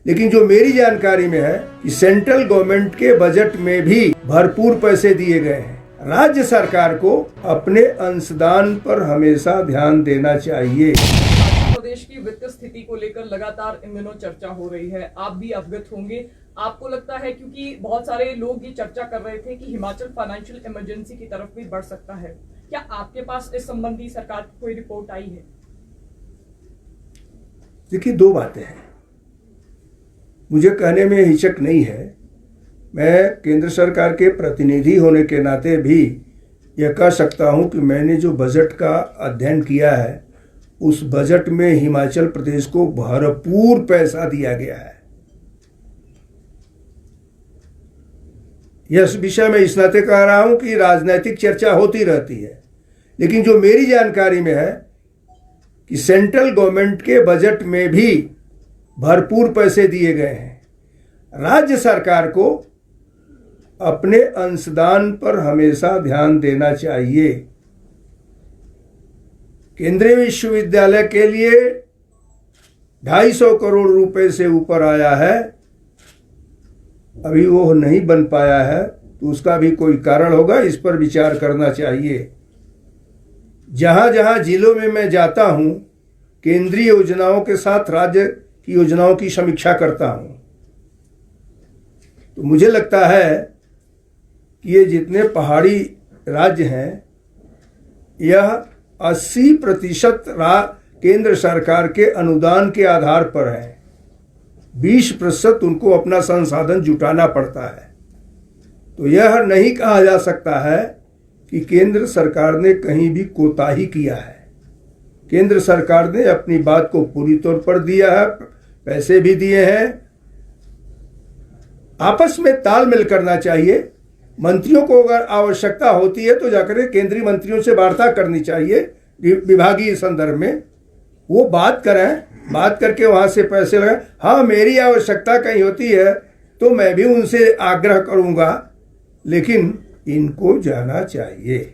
लेकिन जो मेरी जानकारी में है कि सेंट्रल गवर्नमेंट के बजट में भी भरपूर पैसे दिए गए हैं। राज्य सरकार को अपने अंशदान पर हमेशा ध्यान देना चाहिए। प्रदेश की वित्तीय स्थिति को लेकर लगातार इन दिनों चर्चा हो रही है, आप भी अवगत होंगे। आपको लगता है, क्योंकि बहुत सारे लोग ये चर्चा कर रहे थे कि हिमाचल फाइनेंशियल इमरजेंसी की तरफ भी बढ़ सकता है, क्या आपके पास इस संबंधी सरकार की कोई रिपोर्ट आई है? देखिए, दो बातें हैं, मुझे कहने में हिचक नहीं है। मैं केंद्र सरकार के प्रतिनिधि होने के नाते भी यह कह सकता हूं कि मैंने जो बजट का अध्ययन किया है उस बजट में हिमाचल प्रदेश को भरपूर पैसा दिया गया है। यह विषय में इस नाते कह रहा हूं कि राजनीतिक चर्चा होती रहती है, लेकिन जो मेरी जानकारी में है कि सेंट्रल गवर्नमेंट के बजट में भी भरपूर पैसे दिए गए हैं। राज्य सरकार को अपने अंशदान पर हमेशा ध्यान देना चाहिए। केंद्रीय विश्वविद्यालय के लिए 250 करोड़ रुपए से ऊपर आया है, अभी वो नहीं बन पाया है, तो उसका भी कोई कारण होगा, इस पर विचार करना चाहिए। जहां जहां जिलों में मैं जाता हूं, केंद्रीय योजनाओं के साथ राज्य की योजनाओं की समीक्षा करता हूं, तो मुझे लगता है कि ये जितने पहाड़ी राज्य हैं, यह 80% केंद्र सरकार के अनुदान के आधार पर है। 20% उनको अपना संसाधन जुटाना पड़ता है। तो यह नहीं कहा जा सकता है कि केंद्र सरकार ने कहीं भी कोताही किया है। केंद्र सरकार ने अपनी बात को पूरी तौर पर दिया है, पैसे भी दिए हैं। आपस में तालमेल करना चाहिए। मंत्रियों को अगर आवश्यकता होती है तो जाकर केंद्रीय मंत्रियों से वार्ता करनी चाहिए विभागीय संदर्भ में, वो बात करें, बात करके वहां से पैसे लगाएं। हाँ, मेरी आवश्यकता कहीं होती है तो मैं भी उनसे आग्रह करूंगा, लेकिन इनको जाना चाहिए।